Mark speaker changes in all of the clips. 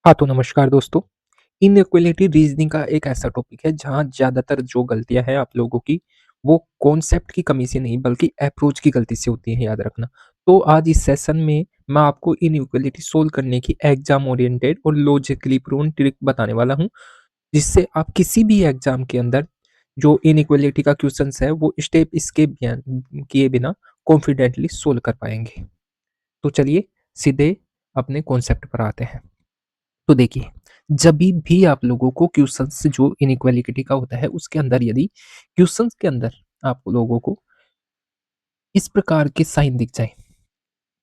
Speaker 1: हाँ, तो नमस्कार दोस्तों। इनइक्वालिटी रीज़निंग का एक ऐसा टॉपिक है जहाँ ज़्यादातर जो गलतियाँ हैं आप लोगों की, वो कॉन्सेप्ट की कमी से नहीं बल्कि अप्रोच की गलती से होती हैं, याद रखना। तो आज इस सेशन में मैं आपको इनइक्वालिटी सोल्व करने की एग्ज़ाम ओरिएंटेड और लॉजिकली प्रूवन ट्रिक बताने वाला हूँ, जिससे आप किसी भी एग्ज़ाम के अंदर जो इनइक्वालिटी का क्वेश्चन्स है, वो स्टेप स्किप किए बिना कॉन्फिडेंटली सोल्व कर पाएँगे। तो चलिए सीधे अपने कॉन्सेप्ट पर आते हैं। तो देखिए, जभी भी आप लोगों को क्वेश्चंस जो इनइक्वालिटी का होता है, उसके अंदर यदि क्वेश्चंस के अंदर आप लोगों को इस प्रकार के साइन दिख जाए,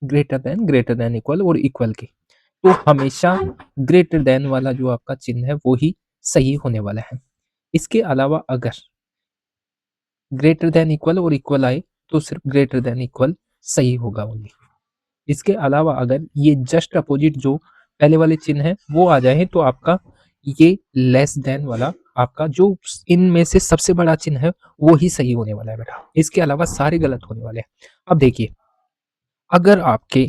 Speaker 1: ग्रेटर देन, इक्वल और इक्वल के, तो हमेशा ग्रेटर देन वाला जो आपका चिन्ह है, वो ही सही होने वाला है। इसके अलावा अगर ग्रेटर देन इक्वल और इक्वल आए, तो सिर्फ ग्रेटर देन इक्वल सही होगा ओनली। इसके अलावा अगर ये जस्ट अपोजिट जो पहले वाले चिन्ह है वो आ जाए, तो आपका ये लेस देन वाला आपका जो इनमें से सबसे बड़ा चिन्ह है वो ही सही होने वाला है बेटा। इसके अलावा सारे गलत होने वाले हैं। अब देखिए, अगर आपके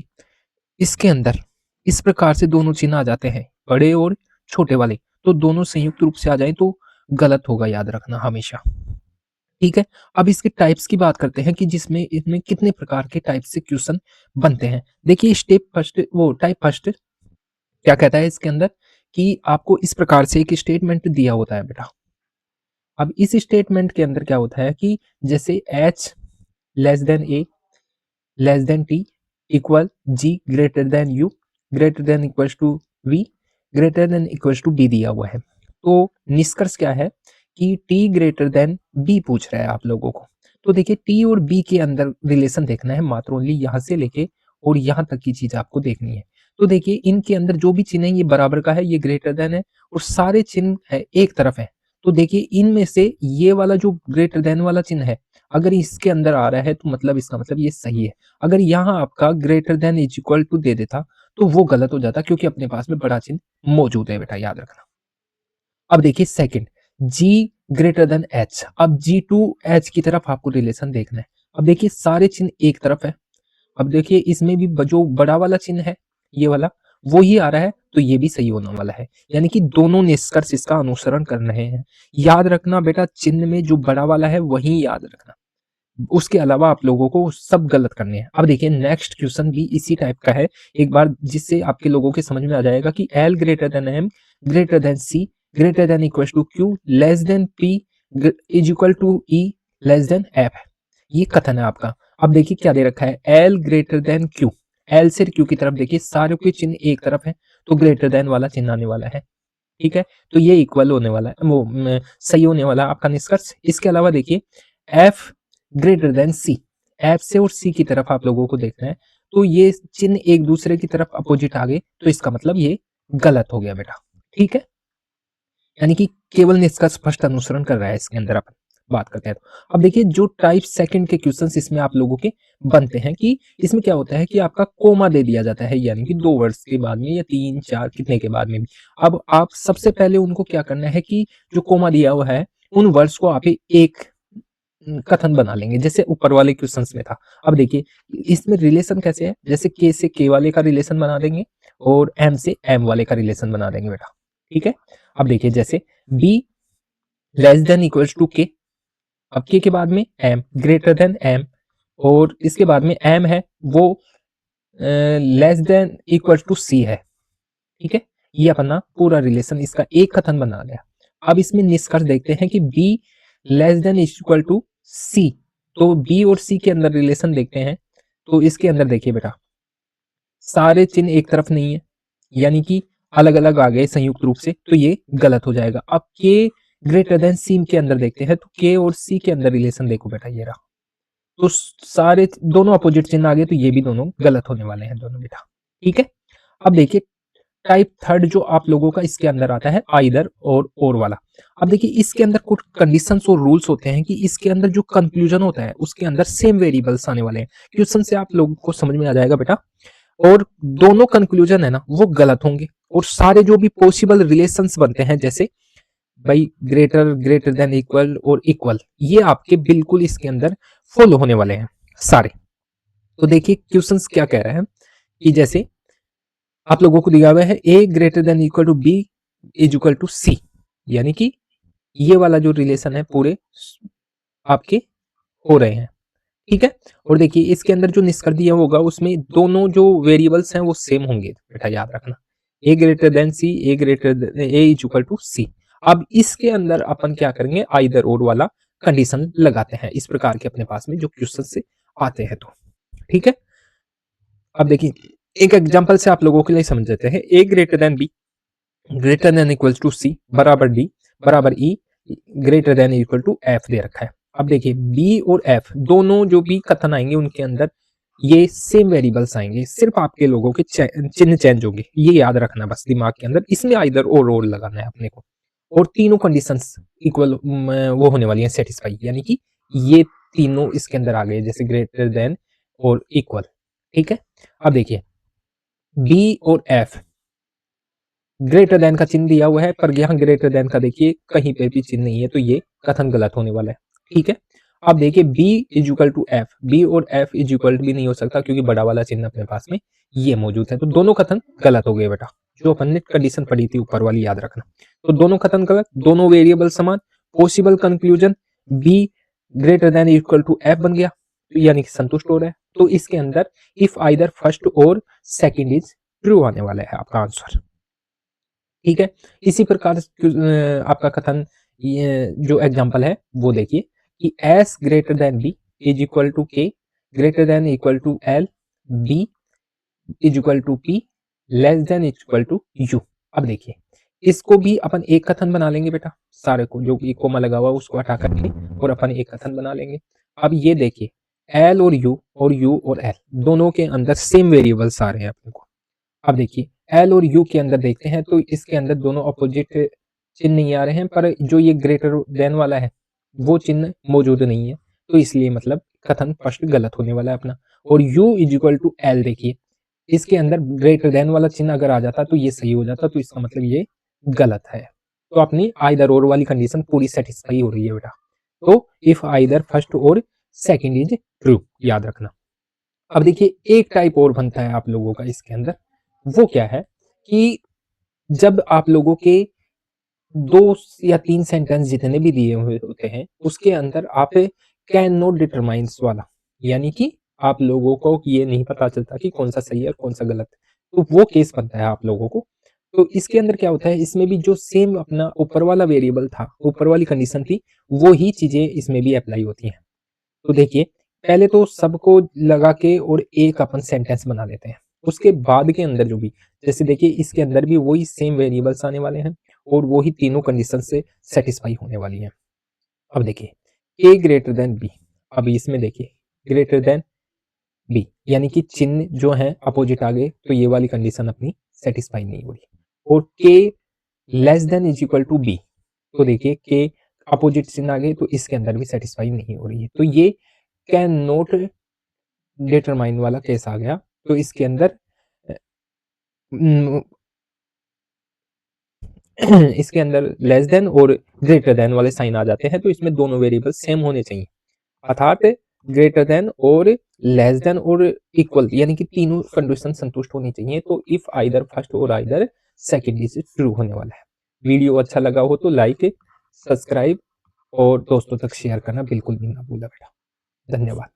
Speaker 1: इसके अंदर इस प्रकार से दोनों चिन्ह आ जाते हैं, बड़े और छोटे वाले, तो दोनों संयुक्त रूप से आ जाए तो गलत होगा, याद रखना हमेशा। ठीक है। अब इसके टाइप्स की बात करते हैं कि जिसमें इसमें कितने प्रकार के टाइप से क्वेश्चन बनते हैं। देखिए, स्टेप फर्स्ट वो टाइप फर्स्ट क्या कहता है इसके अंदर कि आपको इस प्रकार से एक स्टेटमेंट दिया होता है बेटा। अब इस स्टेटमेंट के अंदर क्या होता है कि जैसे H less than A less than T equal G greater than U greater than equals to V greater than equals to D दिया हुआ है। तो निष्कर्ष क्या है कि टी ग्रेटर देन बी पूछ रहा है आप लोगों को। तो देखिए, टी और बी के अंदर रिलेशन देखना है, मात्र ओनली यहाँ से लेके और यहाँ तक की चीज आपको देखनी है। तो देखिए, इनके अंदर जो भी चिन्ह है ये बराबर का है, ये ग्रेटर देन है और सारे चिन्ह है एक तरफ है। तो देखिए, इनमें से ये वाला जो ग्रेटर देन वाला चिन्ह है, अगर इसके अंदर आ रहा है तो मतलब इसका मतलब ये सही है। अगर यहाँ आपका greater than is equal to दे देता तो वो गलत हो जाता, क्योंकि अपने पास में बड़ा चिन्ह मौजूद है बेटा, याद रखना। अब देखिए सेकंड, जी ग्रेटर देन एच। अब जी टू एच की तरफ आपको रिलेशन देखना है। अब देखिए, सारे चिन्ह एक तरफ है। अब देखिए, इसमें भी जो बड़ा वाला चिन्ह है, ये वाला, वो ही आ रहा है, तो ये भी सही होने वाला है। यानी कि दोनों निष्कर्ष इसका अनुसरण कर रहे हैं। याद रखना बेटा, चिन्ह में जो बड़ा वाला है वही याद रखना, उसके अलावा आप लोगों को सब गलत करने हैं। अब देखिए, नेक्स्ट क्वेश्चन भी इसी टाइप का है एक बार, जिससे आपके लोगों के समझ में आ जाएगा कि L greater than M greater than C greater than equal to Q less than P is equal to E less than F. ये कथन है आपका। अब देखिए क्या दे रखा है, L greater then Q. L से क्यू की तरफ देखिए, सारे के चिन्ह एक तरफ है, तो ग्रेटर देन वाला चिन्ह आने वाला है। ठीक है, तो ये इक्वल होने वाला है, वो सही होने वाला है आपका निष्कर्ष। इसके अलावा देखिए, एफ ग्रेटर देन सी, एफ से और सी की तरफ आप लोगों को देखना है, तो ये चिन्ह एक दूसरे की तरफ अपोजिट आ गए, तो इसका मतलब ये गलत हो गया बेटा। ठीक है, यानी कि केवल निष्कर्ष स्पष्ट अनुसरण कर रहा है इसके अंदर अपन बात करते हैं। तो अब देखिए, जो टाइप सेकंड के क्वेश्चंस इसमें आप लोगों के बनते हैं कि इसमें क्या होता है कि आपका कोमा दे दिया जाता है, यानी कि दो वर्ड्स के बाद में या तीन चार कितने के बाद में भी। अब आप सबसे पहले उनको क्या करना है कि जो कोमा दिया हुआ है, उन वर्ड्स को आप एक कथन बना लेंगे, जैसे ऊपर वाले क्वेश्चंस में था। अब देखिए, इसमें रिलेशन कैसे है, जैसे के से के वाले का रिलेशन बना देंगे और एम से एम वाले का रिलेशन बना देंगे बेटा। ठीक है, अब देखिए, जैसे B less than equals to K, अब के बाद में एम ग्रेटर देन एम, और इसके बाद में एम है वो लेस देन इक्वल टू सी है। ठीक है, ये अपना पूरा रिलेशन इसका एक कथन बना लिया। अब इसमें निष्कर्ष देखते हैं कि B less than equal to C, तो बी और सी के अंदर रिलेशन देखते हैं। तो इसके अंदर देखिए बेटा, सारे चिन्ह एक तरफ नहीं है, यानी कि अलग अलग आ गए संयुक्त रूप से, तो ये गलत हो जाएगा। अब के ग्रेटर देन सी के अंदर देखते हैं, तो के और सी के अंदर रिलेशन देखो बेटा, ये रहा, तो सारे दोनों अपोजिट चिन्ह आ गए, तो ये भी दोनों गलत होने वाले हैं दोनों बेटा। ठीक है, अब देखिए, टाइप थर्ड जो आप लोगों का इसके अंदर आता है, आइदर और वाला। अब देखिए, इसके अंदर कुछ कंडीशंस और रूल्स होते हैं कि इसके अंदर जो कंक्लूजन होता है उसके अंदर सेम वेरिएबल्स आने वाले हैं। क्वेश्चन से आप लोगों को समझ में आ जाएगा बेटा, और दोनों कंक्लूजन है ना वो गलत होंगे, और सारे जो भी पॉसिबल रिलेशंस बनते हैं, जैसे भाई ग्रेटर ग्रेटर देन इक्वल और इक्वल, ये आपके बिल्कुल इसके अंदर फॉलो होने वाले हैं सारे। तो देखिए, क्वेश्चंस क्या कह रहे हैं कि जैसे आप लोगों को दिया हुआ है A greater than equal to B is equal to C, यानी कि ये वाला जो रिलेशन है पूरे आपके हो रहे हैं, ठीक है। और देखिए इसके अंदर जो निष्कर्ष दिया होगा उसमें दोनों जो वेरिएबल्स हैं वो सेम होंगे, बेटा याद रखना, A greater than C, A greater than A is equal to C. अब इसके अंदर अपन क्या करेंगे, आइदर और वाला कंडीशन लगाते हैं, इस प्रकार के अपने पास में जो क्वेश्चन से आते हैं तो, ठीक है। अब देखिए एक एग्जांपल से आप लोगों के लिए समझ लेते हैं, A greater than B greater than equal to C बराबर डी बराबर E greater than equal to F दे रखा है। अब देखिए बी और एफ दोनों जो भी कथन आएंगे उनके अंदर ये सेम वेरिएबल्स आएंगे, सिर्फ आपके लोगों के चिन्ह चेंज होंगे, ये याद रखना बस दिमाग के अंदर, इसमें आइदर और लगाना है अपने को। और तीनों कंडीशंस इक्वल वो होने वाली हैं सेटिस्फाई, यानी कि ये तीनों इसके अंदर आ गए, जैसे ग्रेटर देन और इक्वल, ठीक है। अब देखिए बी और एफ ग्रेटर देन का चिन्ह दिया हुआ है, पर यहाँ ग्रेटर देन का देखिए कहीं पे भी चिन्ह नहीं है, तो ये कथन गलत होने वाला है, ठीक है। अब देखिए B is equal to F, B और एफ इज इक्वल भी नहीं हो सकता क्योंकि बड़ा वाला चिन्ह अपने पास में ये मौजूद है, तो दोनों कथन गलत हो गए बेटा, जो अपन ने कंडीशन पढ़ी थी ऊपर वाली याद रखना। तो दोनों कथन गलत, दोनों वेरिएबल समान, possible conclusion B greater than equal to F बन गया, तो यानी कि संतुष्ट हो रहा है। तो इसके अंदर इफ आइदर फर्स्ट और सेकंड इज ट्रू आने वाला है आपका आंसर, ठीक है। इसी प्रकार आपका कथन ये जो एग्जांपल है वो देखिए कि S greater than B is equal to K greater than equal to L B is equal to P less than equal to U. अब देखिए इसको भी अपन एक कथन बना लेंगे बेटा, सारे को जो भी कोमा लगा हुआ उसको हटा करके और अपन एक कथन बना लेंगे। अब ये देखिए एल और यू और एल दोनों के अंदर सेम वेरिएबल्स आ रहे हैं अपने को। अब देखिए एल और यू के अंदर देखते हैं तो इसके अंदर दोनों अपोजिट चिन्ह नहीं आ रहे हैं, पर जो ये ग्रेटर देन वाला है वो चिन्ह मौजूद नहीं है, तो इसलिए मतलब कथन स्पष्ट गलत होने वाला है अपना। और u is equal to L देखिए इसके अंदर ग्रेटर देन वाला चिन्ह अगर आ जाता तो ये सही हो जाता, तो इसका मतलब ये गलत है। तो अपनी आइदर और वाली कंडीशन पूरी सेटिस्फाई हो रही है बेटा, तो इफ आइदर फर्स्ट और सेकंड इज ट्रू याद रखना। अब देखिए एक टाइप और बनता है आप लोगों का इसके अंदर, वो क्या है कि जब आप लोगों के 2 या 3 सेंटेंस जितने भी दिए हुए होते हैं, उसके अंदर आप कैन नॉट डिटरमाइन्स वाला, यानी कि आप लोगों को ये नहीं पता चलता कि कौन सा सही है और कौन सा गलत है, तो वो केस बनता है आप लोगों को। तो इसके अंदर क्या होता है, इसमें भी जो सेम अपना ऊपर वाला वेरिएबल था, ऊपर वाली कंडीशन थी, वो ही चीजें इसमें भी अप्लाई होती हैं। तो देखिए पहले तो सबको लगा के और एक अपन सेंटेंस बना लेते हैं, उसके बाद के अंदर जो भी, जैसे देखिए इसके अंदर भी वही सेम वेरिएबल्स आने वाले हैं और वो ही तीनों कंडीशन से सेटिस्फाई होने वाली हैं। अब देखिए ए ग्रेटर देन बी, अब इसमें देखिए ग्रेटर देन बी यानी कि चिन्ह जो है अपोजिट आ गए, तो ये वाली कंडीशन अपनी सेटिस्फाई नहीं हो रही। और K less than is equal to B, तो देखिए के अपोजिट चिन्ह आ गए, तो इसके अंदर भी सेटिस्फाई नहीं हो रही है, तो ये कैन नॉट डिटरमाइन वाला केस आ गया। तो इसके अंदर इसके अंदर लेस देन और ग्रेटर देन वाले साइन आ जाते हैं, तो इसमें दोनों वेरिएबल सेम होने चाहिए, अर्थात ग्रेटर देन और लेस देन और इक्वल, यानी कि तीनों कंडीशन संतुष्ट होनी चाहिए। तो इफ आइदर फर्स्ट और आइदर सेकंड इज ट्रू होने वाला है। वीडियो अच्छा लगा हो तो लाइक, सब्सक्राइब और दोस्तों तक शेयर करना बिल्कुल भी ना भूला बेटा। धन्यवाद।